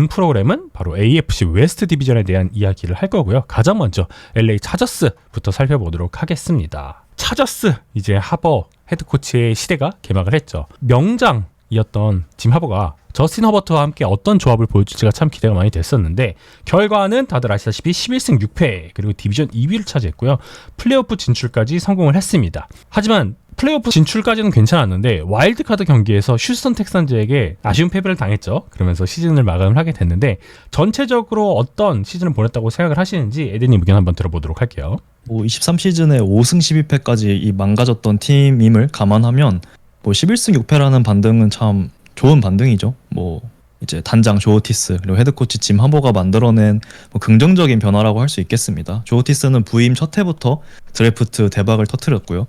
본 프로그램은 바로 AFC 웨스트 디비전에 대한 이야기를 할 거고요. 가장 먼저 LA 차저스부터 살펴보도록 하겠습니다. 차저스, 이제 하버 헤드코치의 시대가 개막을 했죠. 명장이었던 짐 하버가 저스틴 허버트와 함께 어떤 조합을 보여줄지가 참 기대가 많이 됐었는데, 결과는 다들 아시다시피 11승 6패 그리고 디비전 2위를 차지했고요. 플레이오프 진출까지 성공을 했습니다. 하지만 플레이오프 진출까지는 괜찮았는데 와일드카드 경기에서 휴스턴 텍산즈에게 아쉬운 패배를 당했죠. 그러면서 시즌을 마감을 하게 됐는데, 전체적으로 어떤 시즌을 보냈다고 생각을 하시는지 에드님 의견 한번 들어보도록 할게요. 23시즌에 5승 12패까지 이 망가졌던 팀임을 감안하면 11승 6패라는 반등은 참 좋은 반등이죠. 이제 단장 조 오티스 그리고 헤드코치 짐 하버가 만들어낸 긍정적인 변화라고 할 수 있겠습니다. 조 오티스는 부임 첫 해부터 드래프트 대박을 터뜨렸고요.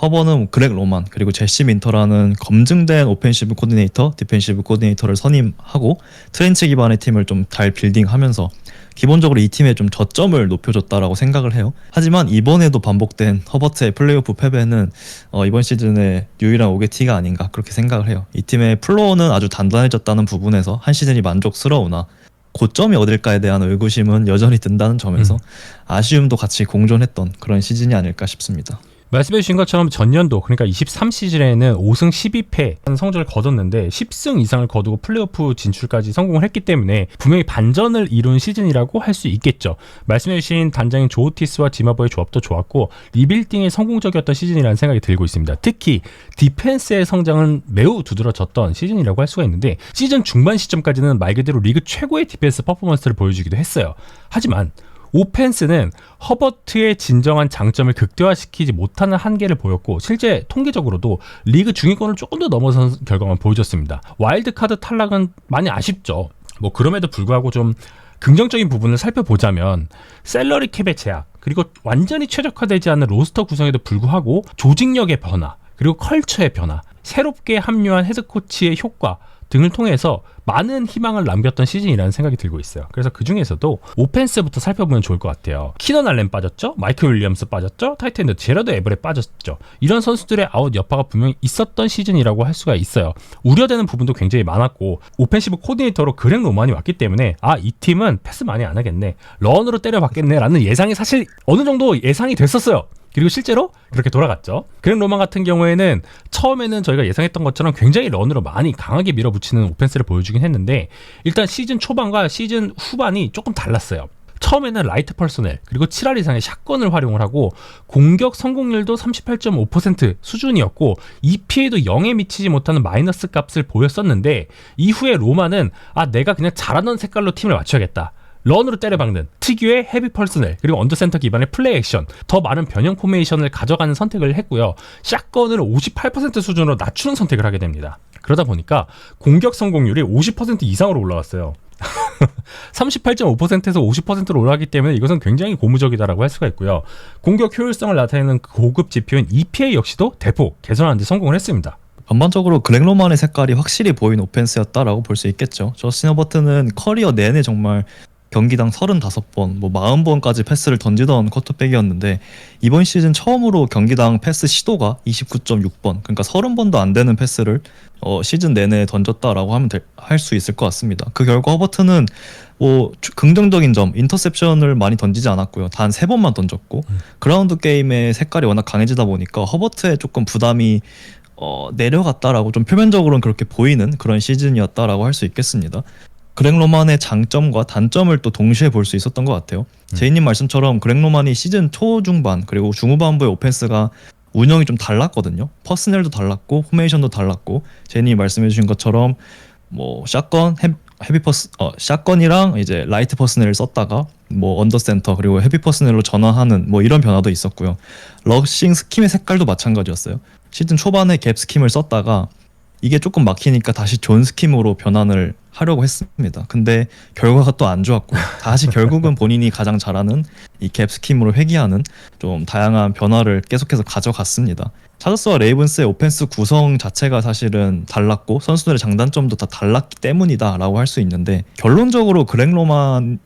허버는 그렉 로만 그리고 제시 민터라는 검증된 오펜시브 코디네이터, 디펜시브 코디네이터를 선임하고 트렌치 기반의 팀을 좀 잘 빌딩하면서 기본적으로 이 팀의 좀 저점을 높여줬다라고 생각을 해요. 하지만 이번에도 반복된 허버트의 플레이오프 패배는 이번 시즌의 유일한 오게티가 아닌가 그렇게 생각을 해요. 이 팀의 플로어는 아주 단단해졌다는 부분에서 한 시즌이 만족스러우나 고점이 어딜까에 대한 의구심은 여전히 든다는 점에서 아쉬움도 같이 공존했던 그런 시즌이 아닐까 싶습니다. 말씀해 주신 것처럼 전년도, 그러니까 23시즌에는 5승 12패 성적을 거뒀는데 10승 이상을 거두고 플레이오프 진출까지 성공을 했기 때문에 분명히 반전을 이룬 시즌이라고 할 수 있겠죠. 말씀해 주신 단장인 조 오티스와 짐 하버의 조합도 좋았고 리빌딩에 성공적이었던 시즌이라는 생각이 들고 있습니다. 특히 디펜스의 성장은 매우 두드러졌던 시즌이라고 할 수가 있는데, 시즌 중반 시점까지는 말 그대로 리그 최고의 디펜스 퍼포먼스를 보여주기도 했어요. 하지만 오펜스는 허버트의 진정한 장점을 극대화시키지 못하는 한계를 보였고, 실제 통계적으로도 리그 중위권을 조금 더 넘어선 결과만 보여줬습니다. 와일드카드 탈락은 많이 아쉽죠. 그럼에도 불구하고 좀 긍정적인 부분을 살펴보자면 셀러리 캡의 제약, 그리고 완전히 최적화되지 않은 로스터 구성에도 불구하고 조직력의 변화, 그리고 컬처의 변화, 새롭게 합류한 헤드코치의 효과 등을 통해서 많은 희망을 남겼던 시즌이라는 생각이 들고 있어요. 그래서 그 중에서도 오펜스부터 살펴보면 좋을 것 같아요. 키넌 알렌 빠졌죠? 마이클 윌리엄스 빠졌죠? 타이트엔드 제러드 에버렛 빠졌죠? 이런 선수들의 아웃 여파가 분명히 있었던 시즌이라고 할 수가 있어요. 우려되는 부분도 굉장히 많았고, 오펜시브 코디네이터로 그렉 로만이 왔기 때문에 이 팀은 패스 많이 안 하겠네, 런으로 때려박겠네 라는 예상이 사실 어느 정도 예상이 됐었어요. 그리고 실제로 그렇게 돌아갔죠. 그렉 로만 같은 경우에는 처음에는 저희가 예상했던 것처럼 굉장히 런으로 많이 강하게 밀어붙이는 오펜스를 보여주긴 했는데, 일단 시즌 초반과 시즌 후반이 조금 달랐어요. 처음에는 라이트 퍼스널 그리고 7할 이상의 샷건을 활용을 하고 공격 성공률도 38.5% 수준이었고 EPA도 0에 미치지 못하는 마이너스 값을 보였었는데, 이후에 로만은 내가 그냥 잘하는 색깔로 팀을 맞춰야겠다, 런으로 때려박는 특유의 헤비 퍼스널 그리고 언더센터 기반의 플레이 액션, 더 많은 변형 포메이션을 가져가는 선택을 했고요. 샷건을 58% 수준으로 낮추는 선택을 하게 됩니다. 그러다 보니까 공격 성공률이 50% 이상으로 올라왔어요. 38.5%에서 50%로 올라가기 때문에 이것은 굉장히 고무적이다라고 할 수가 있고요. 공격 효율성을 나타내는 고급 지표인 EPA 역시도 대폭 개선하는 데 성공을 했습니다. 전반적으로 그렉 로만의 색깔이 확실히 보인 오펜스였다라고 볼 수 있겠죠. 저스틴 허버트는 커리어 내내 정말 경기당 35번, 40번까지 패스를 던지던 쿼터백이었는데, 이번 시즌 처음으로 경기당 패스 시도가 29.6번, 그러니까 30번도 안 되는 패스를 시즌 내내 던졌다라고 하면 할 수 있을 것 같습니다. 그 결과 허버트는 긍정적인 점, 인터셉션을 많이 던지지 않았고요. 단 3번만 던졌고, 그라운드 게임의 색깔이 워낙 강해지다 보니까 허버트의 조금 부담이 내려갔다라고 좀 표면적으로는 그렇게 보이는 그런 시즌이었다라고 할 수 있겠습니다. 그렉 로만의 장점과 단점을 또 동시에 볼 수 있었던 것 같아요. 제이님 말씀처럼 그렉 로만이 시즌 초중반 그리고 중후반부의 오펜스가 운영이 좀 달랐거든요. 퍼스널도 달랐고 포메이션도 달랐고, 제이님이 말씀해주신 것처럼 샷건, 샷건이랑 이제 라이트 퍼스널을 썼다가 언더센터 그리고 헤비 퍼스널로 전환하는 이런 변화도 있었고요. 러싱 스킴의 색깔도 마찬가지였어요. 시즌 초반에 갭 스킴을 썼다가 이게 조금 막히니까 다시 존 스킴으로 변환을 하려고 했습니다. 근데 결과가 또 안 좋았고요. 다시 결국은 본인이 가장 잘하는 이 갭 스킴으로 회귀하는 좀 다양한 변화를 계속해서 가져갔습니다. 차저스와 레이븐스의 오펜스 구성 자체가 사실은 달랐고 선수들의 장단점도 다 달랐기 때문이다 라고 할 수 있는데, 결론적으로 그렉 로만은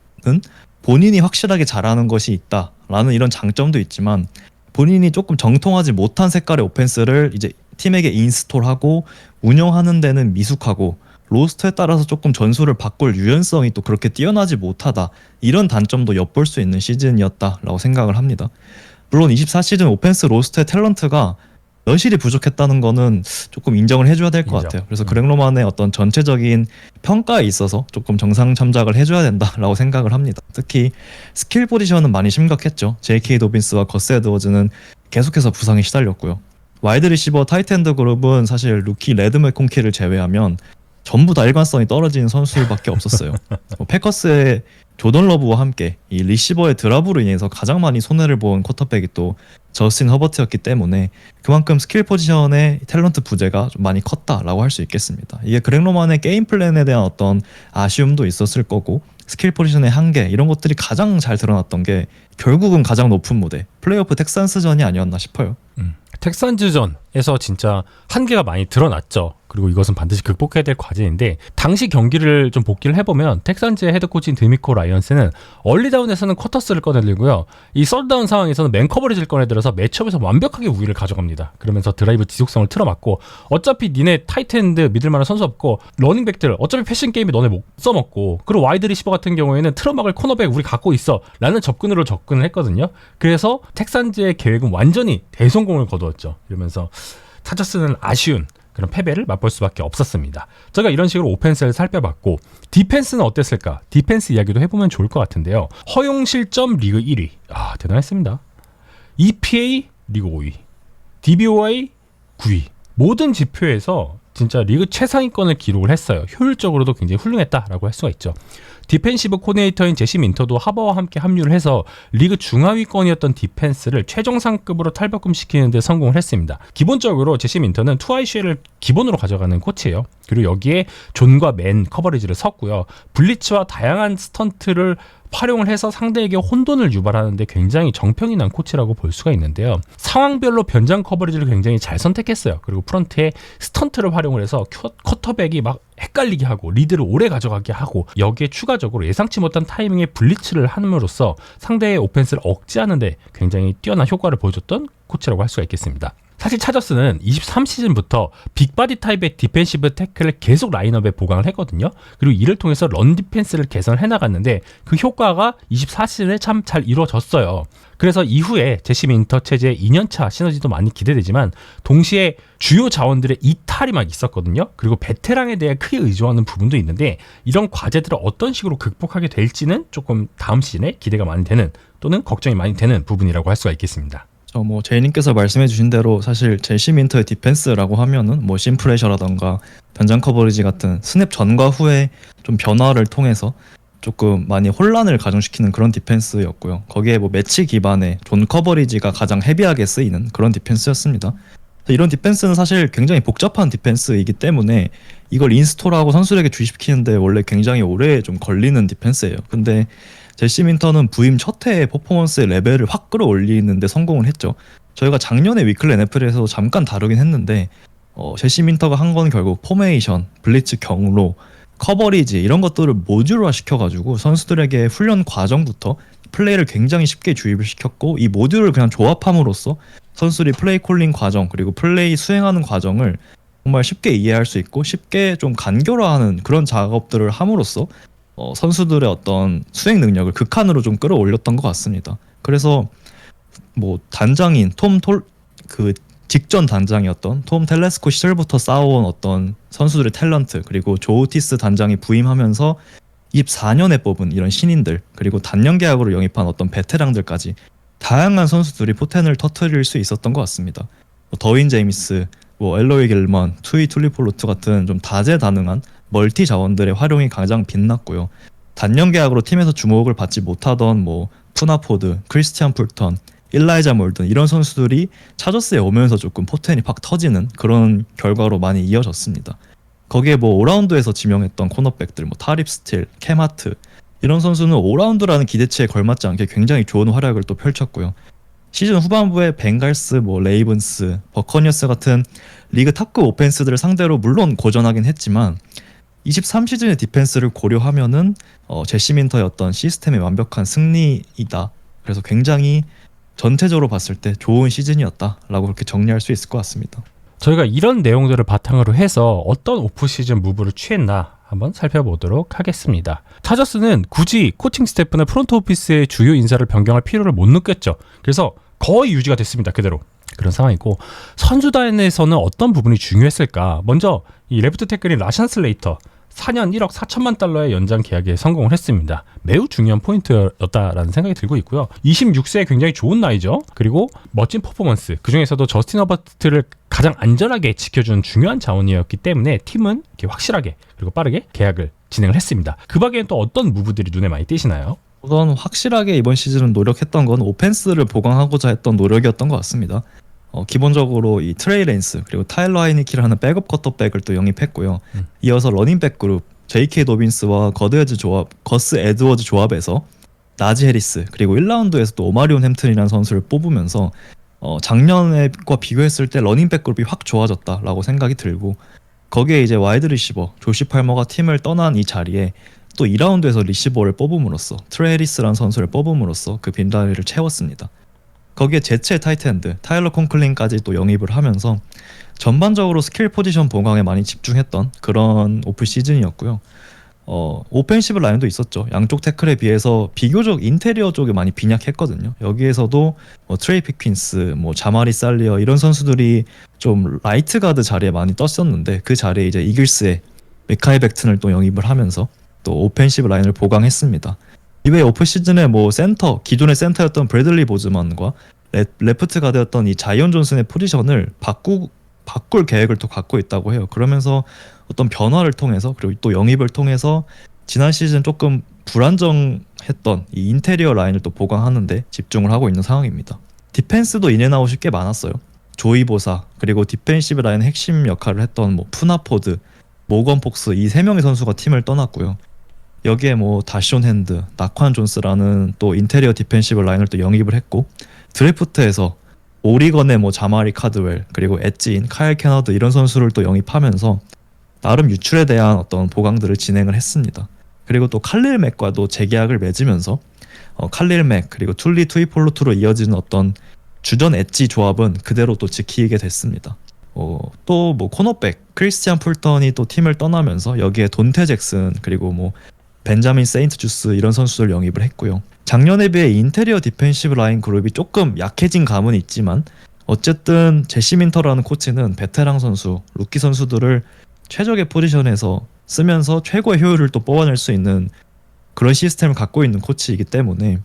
본인이 확실하게 잘하는 것이 있다라는 이런 장점도 있지만, 본인이 조금 정통하지 못한 색깔의 오펜스를 이제 팀에게 인스톨하고 운영하는 데는 미숙하고 로스터에 따라서 조금 전술을 바꿀 유연성이 또 그렇게 뛰어나지 못하다. 이런 단점도 엿볼 수 있는 시즌이었다라고 생각을 합니다. 물론 24시즌 오펜스 로스터의 탤런트가 여실히 부족했다는 거는 조금 인정을 해줘야 될 것 인정. 같아요. 그래서 그렉 로만의 어떤 전체적인 평가에 있어서 조금 정상 참작을 해줘야 된다라고 생각을 합니다. 특히 스킬 포지션은 많이 심각했죠. J.K. 도빈스와 거스 에드워즈는 계속해서 부상에 시달렸고요. 와이드 리시버 타이트엔드 그룹은 사실 루키 레드 맥콘키를 제외하면 전부 다 일관성이 떨어진 선수밖에 없었어요. 패커스의 조던 러브와 함께 이 리시버의 드랍으로 인해서 가장 많이 손해를 본 쿼터백이 또 저스틴 허버트였기 때문에 그만큼 스킬 포지션의 탤런트 부재가 좀 많이 컸다라고 할 수 있겠습니다. 이게 그렉 로만의 게임 플랜에 대한 어떤 아쉬움도 있었을 거고 스킬 포지션의 한계 이런 것들이 가장 잘 드러났던 게 결국은 가장 높은 무대 플레이오프 텍산스전이 아니었나 싶어요. 텍산즈전에서 진짜 한계가 많이 드러났죠. 그리고 이것은 반드시 극복해야 될 과제인데 당시 경기를 좀 복기를 해보면 텍산즈의 헤드코치인 드미코 라이언스는 얼리다운에서는 쿼터스를 꺼내들고요. 이 썰다운 상황에서는 맨 커버리지를 꺼내들어서 매치업에서 완벽하게 우위를 가져갑니다. 그러면서 드라이브 지속성을 틀어막고 어차피 니네 타이트엔드 믿을만한 선수 없고 러닝백들 어차피 패션 게임에 너네 못 써먹고 그리고 와이드 리시버 같은 경우에는 틀어막을 코너백 우리 갖고 있어 라는 접근으로 접근을 했거든요. 그래서 텍산즈의 계획은 완전히 대성공을 거두었죠. 이러면서 차저스는 아쉬운 그런 패배를 맛볼 수밖에 없었습니다. 제가 이런 식으로 오펜스를 살펴봤고 디펜스는 어땠을까? 디펜스 이야기도 해보면 좋을 것 같은데요. 허용 실점 리그 1위. 대단했습니다. EPA 리그 5위. DBOI 9위. 모든 지표에서 진짜 리그 최상위권을 기록을 했어요. 효율적으로도 굉장히 훌륭했다라고 할 수가 있죠. 디펜시브 코디네이터인 제시 민터도 하버와 함께 합류를 해서 리그 중하위권이었던 디펜스를 최정상급으로 탈바꿈시키는 데 성공을 했습니다. 기본적으로 제시 민터는 2ICL을 기본으로 가져가는 코치예요. 그리고 여기에 존과 맨 커버리지를 섰고요. 블리츠와 다양한 스턴트를 활용을 해서 상대에게 혼돈을 유발하는데 굉장히 정평이 난 코치라고 볼 수가 있는데요. 상황별로 변장 커버리지를 굉장히 잘 선택했어요. 그리고 프런트에 스턴트를 활용을 해서 쿼터백이 막 헷갈리게 하고 리드를 오래 가져가게 하고 여기에 추가적으로 예상치 못한 타이밍에 블리츠를 함으로써 상대의 오펜스를 억제하는데 굉장히 뛰어난 효과를 보여줬던 코치라고 할 수가 있겠습니다. 사실 차저스는 23시즌부터 빅바디 타입의 디펜시브 태클을 계속 라인업에 보강을 했거든요. 그리고 이를 통해서 런 디펜스를 개선을 해나갔는데 그 효과가 24시즌에 참 잘 이루어졌어요. 그래서 이후에 제시 민터 체제의 2년차 시너지도 많이 기대되지만 동시에 주요 자원들의 이탈이 막 있었거든요. 그리고 베테랑에 대해 크게 의존하는 부분도 있는데 이런 과제들을 어떤 식으로 극복하게 될지는 조금 다음 시즌에 기대가 많이 되는 또는 걱정이 많이 되는 부분이라고 할 수가 있겠습니다. 제이님께서 말씀해주신 대로 사실 제시 민터의 디펜스라고 하면은 뭐 심프레셔라던가 변장 커버리지 같은 스냅 전과 후에 좀 변화를 통해서 조금 많이 혼란을 가중시키는 그런 디펜스였고요. 거기에 뭐 매치 기반의 존 커버리지가 가장 헤비하게 쓰이는 그런 디펜스였습니다. 이런 디펜스는 사실 굉장히 복잡한 디펜스이기 때문에 이걸 인스톨하고 선수들에게 주입시키는데 원래 굉장히 오래 좀 걸리는 디펜스예요. 근데 제시 민터는 부임 첫 해에 퍼포먼스의 레벨을 확 끌어올리는데 성공을 했죠. 저희가 작년에 위클리 NFL에서 잠깐 다루긴 했는데 제시 민터가 한 건 결국 포메이션, 블리츠 경로, 커버리지 이런 것들을 모듈화 시켜가지고 선수들에게 훈련 과정부터 플레이를 굉장히 쉽게 주입을 시켰고 이 모듈을 그냥 조합함으로써 선수들이 플레이 콜링 과정 그리고 플레이 수행하는 과정을 정말 쉽게 이해할 수 있고 쉽게 좀 간결화하는 그런 작업들을 함으로써 선수들의 어떤 수행 능력을 극한으로 좀 끌어올렸던 것 같습니다. 그래서 뭐 단장인 그 직전 단장이었던 톰 텔레스코 시절부터 쌓아온 어떤 선수들의 탤런트 그리고 조 오티스 단장이 부임하면서 24년에 뽑은 이런 신인들 그리고 단년 계약으로 영입한 어떤 베테랑들까지 다양한 선수들이 포텐을 터뜨릴 수 있었던 것 같습니다. 더윈 제임스, 엘로이 길먼, 투이 툴리폴로트 같은 좀 다재다능한 멀티 자원들의 활용이 가장 빛났고요. 단년 계약으로 팀에서 주목을 받지 못하던 푸나포드, 크리스티안 풀턴, 일라이자 몰든 이런 선수들이 차저스에 오면서 조금 포텐이 팍 터지는 그런 결과로 많이 이어졌습니다. 거기에 오라운드에서 지명했던 코너백들 타립 스틸, 캠하트 이런 선수는 오라운드라는 기대치에 걸맞지 않게 굉장히 좋은 활약을 또 펼쳤고요. 시즌 후반부에 벵갈스, 레이븐스, 버커니어스 같은 리그 탑급 오펜스들을 상대로 물론 고전하긴 했지만 23시즌의 디펜스를 고려하면은 제시 민터의 어떤 시스템의 완벽한 승리이다. 그래서 굉장히 전체적으로 봤을 때 좋은 시즌이었다라고 그렇게 정리할 수 있을 것 같습니다. 저희가 이런 내용들을 바탕으로 해서 어떤 오프시즌 무브를 취했나 한번 살펴보도록 하겠습니다. 차저스는 굳이 코칭 스태프나 프론트 오피스의 주요 인사를 변경할 필요를 못 느꼈죠. 그래서 거의 유지가 됐습니다. 그대로. 그런 상황이고, 선수단에서는 어떤 부분이 중요했을까? 먼저 이 레프트 태클인 라샨 슬레이터 4년 1억 4천만 달러의 연장 계약에 성공을 했습니다. 매우 중요한 포인트였다라는 생각이 들고 있고요. 26세에 굉장히 좋은 나이죠. 그리고 멋진 퍼포먼스, 그중에서도 저스틴 허버트를 가장 안전하게 지켜준 중요한 자원이었기 때문에 팀은 이렇게 확실하게 그리고 빠르게 계약을 진행을 했습니다. 그 밖에는 또 어떤 무브들이 눈에 많이 띄시나요? 우선 확실하게 이번 시즌은 노력했던 건 오펜스를 보강하고자 했던 노력이었던 것 같습니다. 기본적으로 이 트레이 랜스 그리고 타일러 하이니키라는 백업 쿼터백을 또 영입했고요. 이어서 러닝백 그룹 J.K. 도빈스와 거스 에드워즈 조합에서 나지 해리스 그리고 1라운드에서 또 오마리온 햄튼이라는 선수를 뽑으면서 작년과 비교했을 때 러닝백 그룹이 확 좋아졌다라고 생각이 들고, 거기에 이제 와이드 리시버 조시 팔머가 팀을 떠난 이 자리에 또 2라운드에서 리시버를 뽑음으로써 트레이 해리스라는 선수를 뽑음으로써 그 빈자리를 채웠습니다. 거기에 제츠의 타이트엔드 타일러 콘클린까지 또 영입을 하면서 전반적으로 스킬 포지션 보강에 많이 집중했던 그런 오프 시즌이었고요. 오펜시브 라인도 있었죠. 양쪽 태클에 비해서 비교적 인테리어 쪽에 많이 빈약했거든요. 여기에서도 트레이 피퀸스, 자마리 살리어 이런 선수들이 좀 라이트 가드 자리에 많이 떴었는데, 그 자리에 이제 이글스의 메카이 벡튼을 또 영입을 하면서 또 오펜시브 라인을 보강했습니다. 이외에 오프 시즌에 기존의 센터였던 브래들리 보즈만과 레프트 가드였던 이 자이언 존슨의 포지션을 바꿀 계획을 또 갖고 있다고 해요. 그러면서 어떤 변화를 통해서 그리고 또 영입을 통해서 지난 시즌 조금 불안정했던 이 인테리어 라인을 또 보강하는데 집중을 하고 있는 상황입니다. 디펜스도 인앤아웃이 꽤 많았어요. 조이 보사 그리고 디펜시브 라인의 핵심 역할을 했던 푸나포드, 모건 폭스 이 세 명의 선수가 팀을 떠났고요. 여기에 다시온 핸드, 나관 존스라는 또 인테리어 디펜시브 라인을 또 영입을 했고, 드래프트에서 오리건의 자마리 카드웰 그리고 엣지인 카일 캐너드 이런 선수를 또 영입하면서 나름 유출에 대한 어떤 보강들을 진행을 했습니다. 그리고 또 칼릴 맥과도 재계약을 맺으면서 칼릴 맥 그리고 툴리 투이폴로투로 이어지는 어떤 주전 엣지 조합은 그대로 또 지키게 됐습니다. 또 코너백 크리스티안 풀턴이 또 팀을 떠나면서 여기에 돈테 잭슨 그리고 벤자민 세인트 주스 이런 선수들 영입을 했고요. 작년에 비해 인테리어 디펜시브 라인 그룹이 조금 약해진 감은 있지만 어쨌든 제시 민터라는 코치는 베테랑 선수, 루키 선수들을 최적의 포지션에서 쓰면서 최고의 효율을 또 뽑아낼 수 있는 그런 시스템을 갖고 있는 코치이기 때문에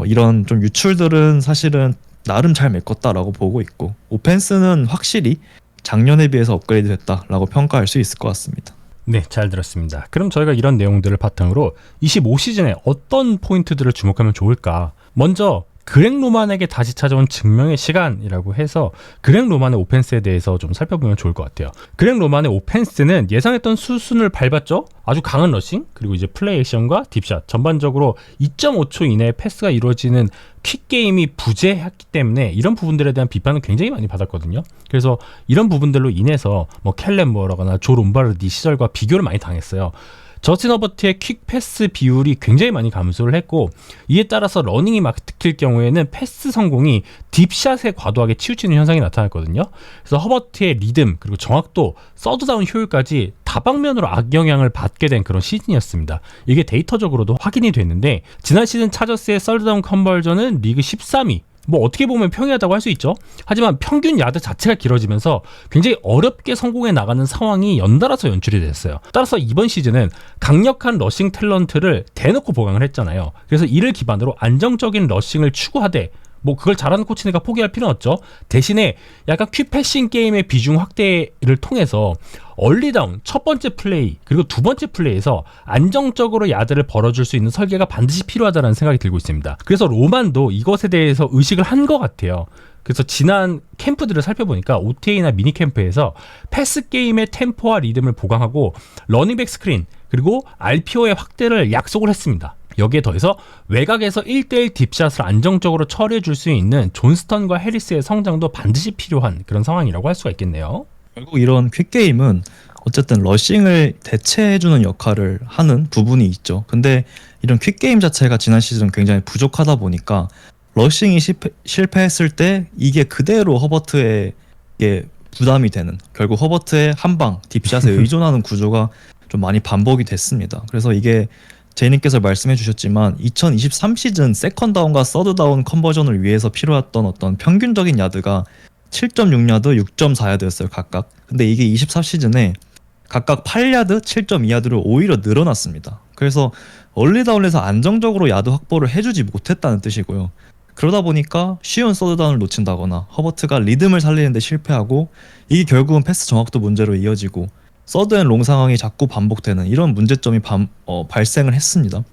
이런 좀 유출들은 사실은 나름 잘 메꿨다라고 보고 있고, 오펜스는 확실히 작년에 비해서 업그레이드 됐다라고 평가할 수 있을 것 같습니다. 네, 잘 들었습니다. 그럼 저희가 이런 내용들을 바탕으로 25시즌에 어떤 포인트들을 주목하면 좋을까? 먼저 그렉 로만에게 다시 찾아온 증명의 시간이라고 해서 그렉 로만의 오펜스에 대해서 좀 살펴보면 좋을 것 같아요. 그렉 로만의 오펜스는 예상했던 수순을 밟았죠. 아주 강한 러싱, 그리고 이제 플레이 액션과 딥샷, 전반적으로 2.5초 이내에 패스가 이루어지는 퀵게임이 부재했기 때문에 이런 부분들에 대한 비판은 굉장히 많이 받았거든요. 그래서 이런 부분들로 인해서 켈렌 머라거나 조 롬바르디 시절과 비교를 많이 당했어요. 저스틴 허버트의 퀵 패스 비율이 굉장히 많이 감소를 했고, 이에 따라서 러닝이 막힐 경우에는 패스 성공이 딥샷에 과도하게 치우치는 현상이 나타났거든요. 그래서 허버트의 리듬 그리고 정확도, 서드다운 효율까지 다방면으로 악영향을 받게 된 그런 시즌이었습니다. 이게 데이터적으로도 확인이 됐는데, 지난 시즌 차저스의 서드다운 컨버전은 리그 13위, 어떻게 보면 평이하다고 할 수 있죠. 하지만 평균 야드 자체가 길어지면서 굉장히 어렵게 성공해 나가는 상황이 연달아서 연출이 됐어요. 따라서 이번 시즌은 강력한 러싱 탤런트를 대놓고 보강을 했잖아요. 그래서 이를 기반으로 안정적인 러싱을 추구하되, 그걸 잘하는 코치니까 포기할 필요는 없죠. 대신에 약간 퀵패싱 게임의 비중 확대를 통해서 얼리다운 첫 번째 플레이 그리고 두 번째 플레이에서 안정적으로 야드를 벌어줄 수 있는 설계가 반드시 필요하다는 생각이 들고 있습니다. 그래서 로만도 이것에 대해서 의식을 한 것 같아요. 그래서 지난 캠프들을 살펴보니까 OTA나 미니캠프에서 패스 게임의 템포와 리듬을 보강하고 러닝백 스크린 그리고 RPO의 확대를 약속을 했습니다. 여기에 더해서 외곽에서 1대1 딥샷을 안정적으로 처리해줄 수 있는 존스턴과 해리스의 성장도 반드시 필요한 그런 상황이라고 할 수가 있겠네요. 결국 이런 퀵게임은 어쨌든 러싱을 대체해주는 역할을 하는 부분이 있죠. 근데 이런 퀵게임 자체가 지난 시즌 굉장히 부족하다 보니까 러싱이 실패했을 때 이게 그대로 허버트에게 부담이 되는, 결국 허버트의 한방 딥샷에 의존하는 구조가 좀 많이 반복이 됐습니다. 그래서 이게 제이님께서 말씀해 주셨지만 2023 시즌 세컨 다운과 서드 다운 컨버전을 위해서 필요했던 어떤 평균적인 야드가 7.6야드, 6.4야드였어요 각각. 근데 이게 24 시즌에 각각 8야드, 7.2야드로 오히려 늘어났습니다. 그래서 얼리다운에서 안정적으로 야드 확보를 해주지 못했다는 뜻이고요. 그러다 보니까 쉬운 서드다운을 놓친다거나 허버트가 리듬을 살리는데 실패하고, 이게 결국은 패스 정확도 문제로 이어지고 서드앤롱 상황이 자꾸 반복되는 이런 문제점이 발생을 했습니다.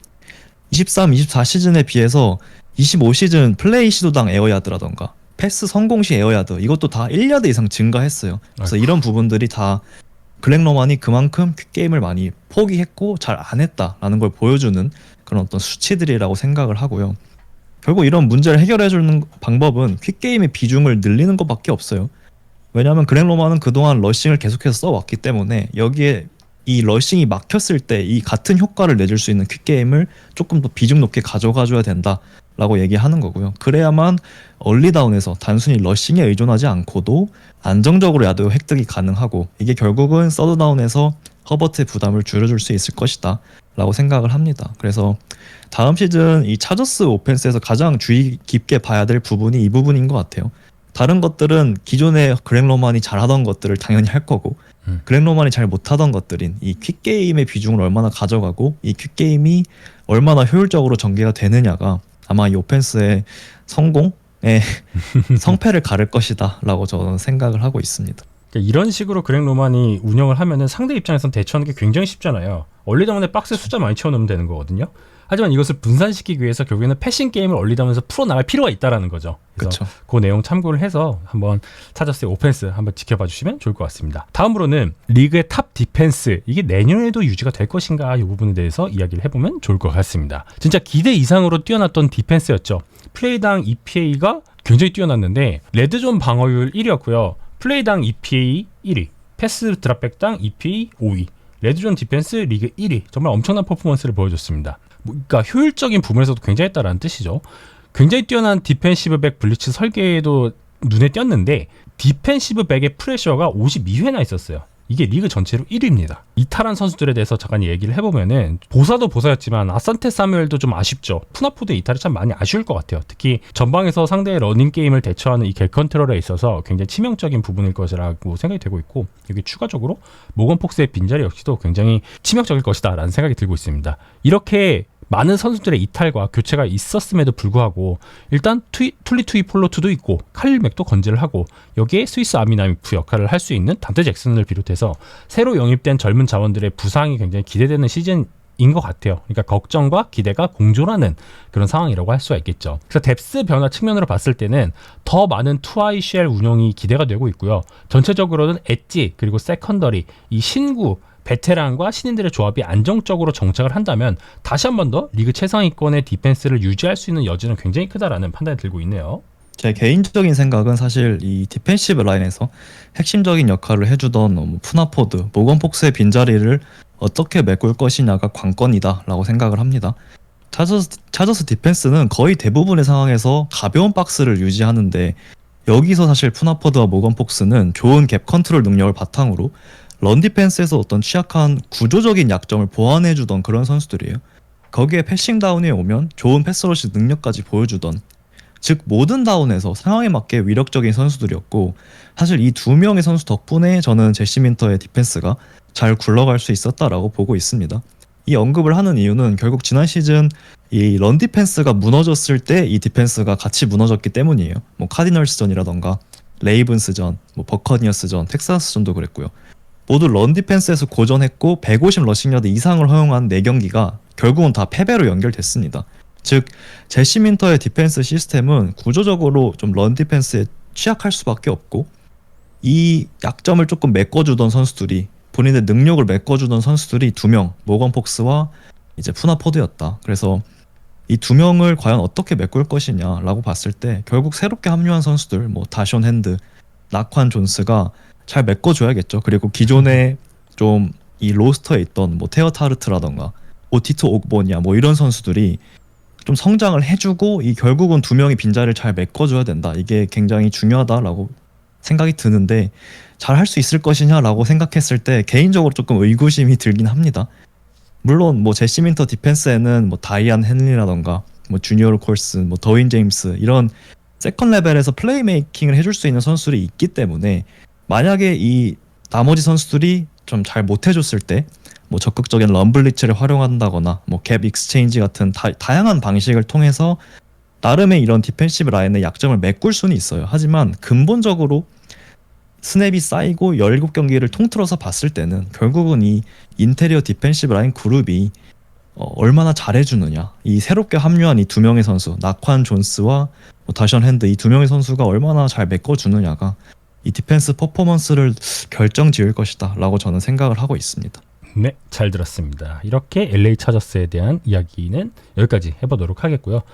23, 24 시즌에 비해서 25 시즌 플레이 시도당 에어야드라던가 패스 성공 시 에어야드, 이것도 다 1야드 이상 증가했어요. 그래서 이런 부분들이 다 글렉 로만이 그만큼 퀵게임을 많이 포기했고 잘 안 했다라는 걸 보여주는 그런 어떤 수치들이라고 생각을 하고요. 결국 이런 문제를 해결해주는 방법은 퀵게임의 비중을 늘리는 것밖에 없어요. 왜냐하면 글렉 로만은 그동안 러싱을 계속해서 써왔기 때문에 여기에 이 러싱이 막혔을 때 이 같은 효과를 내줄 수 있는 퀵게임을 조금 더 비중 높게 가져가줘야 된다라고 얘기하는 거고요. 그래야만 얼리다운에서 단순히 러싱에 의존하지 않고도 안정적으로 야드 획득이 가능하고, 이게 결국은 서드다운에서 허버트의 부담을 줄여줄 수 있을 것이다 라고 생각을 합니다. 그래서 다음 시즌 이 차저스 오펜스에서 가장 주의 깊게 봐야 될 부분이 이 부분인 것 같아요. 다른 것들은 기존에 글렉 로만이 잘하던 것들을 당연히 할 거고, 글렉 로만이 잘 못하던 것들인 이 퀵게임의 비중을 얼마나 가져가고 이 퀵게임이 얼마나 효율적으로 전개가 되느냐가 아마 이 오펜스의 성공의 성패를 가를 것이다 라고 저는 생각을 하고 있습니다. 그러니까 이런 식으로 글렉 로만이 운영을 하면은 상대 입장에서는 대처하는 게 굉장히 쉽잖아요. 얼리다운에 박스 숫자 많이 채워놓으면 되는 거거든요. 하지만 이것을 분산시키기 위해서 결국에는 패싱 게임을 얼리다운에서 풀어나갈 필요가 있다라는 거죠. 그래서 그쵸. 그 내용 참고를 해서 한번 차저스의 오펜스 한번 지켜봐 주시면 좋을 것 같습니다. 다음으로는 리그의 탑 디펜스, 이게 내년에도 유지가 될 것인가, 이 부분에 대해서 이야기를 해보면 좋을 것 같습니다. 진짜 기대 이상으로 뛰어났던 디펜스였죠. 플레이당 EPA가 굉장히 뛰어났는데 레드존 방어율 1위였고요. 플레이당 EPA 1위, 패스 드랍백당 EPA 5위, 레드존 디펜스 리그 1위, 정말 엄청난 퍼포먼스를 보여줬습니다. 그러니까 효율적인 부분에서도 굉장했다라는 뜻이죠. 굉장히 뛰어난 디펜시브 백 블리츠 설계도 눈에 띄었는데 디펜시브 백의 프레셔가 52회나 있었어요. 이게 리그 전체로 1위입니다. 이탈한 선수들에 대해서 잠깐 얘기를 해보면은 보사도 보사였지만 아산테 사무엘도 좀 아쉽죠. 푸나포드의 이탈이 참 많이 아쉬울 것 같아요. 특히 전방에서 상대의 러닝 게임을 대처하는 이 겟 컨트롤에 있어서 굉장히 치명적인 부분일 것이라고 생각이 되고 있고, 여기 추가적으로 모건 폭스의 빈자리 역시도 굉장히 치명적일 것이다 라는 생각이 들고 있습니다. 이렇게 많은 선수들의 이탈과 교체가 있었음에도 불구하고 일단 툴리투이 폴로투도 있고 칼릴 맥도 건재를 하고, 여기에 스위스 아미나미프 역할을 할 수 있는 단테 잭슨을 비롯해서 새로 영입된 젊은 자원들의 부상이 굉장히 기대되는 시즌인 것 같아요. 그러니까 걱정과 기대가 공존하는 그런 상황이라고 할 수가 있겠죠. 그래서 뎁스 변화 측면으로 봤을 때는 더 많은 투아이쉘 운영이 기대가 되고 있고요. 전체적으로는 엣지 그리고 세컨더리, 이 신구 베테랑과 신인들의 조합이 안정적으로 정착을 한다면 다시 한 번 더 리그 최상위권의 디펜스를 유지할 수 있는 여지는 굉장히 크다라는 판단이 들고 있네요. 제 개인적인 생각은 사실 이 디펜시브 라인에서 핵심적인 역할을 해주던 푸나포드, 모건 폭스의 빈자리를 어떻게 메꿀 것이냐가 관건이다라고 생각을 합니다. 차저스 디펜스는 거의 대부분의 상황에서 가벼운 박스를 유지하는데, 여기서 사실 푸나포드와 모건 폭스는 좋은 갭 컨트롤 능력을 바탕으로 런 디펜스에서 어떤 취약한 구조적인 약점을 보완해주던 그런 선수들이에요. 거기에 패싱 다운에 오면 좋은 패스러시 능력까지 보여주던, 즉 모든 다운에서 상황에 맞게 위력적인 선수들이었고, 사실 이 두 명의 선수 덕분에 저는 제시 민터의 디펜스가 잘 굴러갈 수 있었다라고 보고 있습니다. 이 언급을 하는 이유는 결국 지난 시즌 이 런 디펜스가 무너졌을 때 이 디펜스가 같이 무너졌기 때문이에요. 뭐 카디널스전이라던가 레이븐스전, 뭐 버커니어스전, 텍사스전도 그랬고요. 모두 런 디펜스에서 고전했고 150 러싱야드 이상을 허용한 4경기가 결국은 다 패배로 연결됐습니다. 즉 제시 민터의 디펜스 시스템은 구조적으로 좀 런 디펜스에 취약할 수밖에 없고, 이 약점을 조금 메꿔주던 선수들이, 본인의 능력을 메꿔주던 선수들이 2명, 모건 폭스와 이제 푸나포드였다. 그래서 이 2명을 과연 어떻게 메꿀 것이냐라고 봤을 때 결국 새롭게 합류한 선수들, 뭐 다션 핸드, 나관 존스가 잘 메꿔줘야겠죠. 그리고 기존에 좀 이 로스터에 있던 뭐 테어 타르트라던가 오티토 옥보냐 뭐 이런 선수들이 좀 성장을 해주고, 이 결국은 2명의 빈자리를 잘 메꿔줘야 된다. 이게 굉장히 중요하다라고 생각이 드는데 잘 할 수 있을 것이냐라고 생각했을 때 개인적으로 조금 의구심이 들긴 합니다. 물론 뭐 제시 민터 디펜스에는 뭐 다이안 헨리라던가 뭐 주니어 콜슨, 뭐 더윈 제임스 이런 세컨 레벨에서 플레이메이킹을 해줄 수 있는 선수들이 있기 때문에 만약에 이 나머지 선수들이 좀 잘 못해줬을 때 뭐 적극적인 럼블리츠를 활용한다거나 뭐 갭 익스체인지 같은 다양한 방식을 통해서 나름의 이런 디펜시브 라인의 약점을 메꿀 수는 있어요. 하지만 근본적으로 스냅이 쌓이고 17경기를 통틀어서 봤을 때는 결국은 이 인테리어 디펜시브 라인 그룹이 얼마나 잘해주느냐, 이 새롭게 합류한 이 두 명의 선수 나관 존스와 뭐 다션 핸드 이 두 명의 선수가 얼마나 잘 메꿔주느냐가 이 디펜스 퍼포먼스를 결정지을 것이다 라고 저는 생각을 하고 있습니다. 네, 잘 들었습니다. 이렇게 LA 차저스에 대한 이야기는 여기까지 해보도록 하겠고요.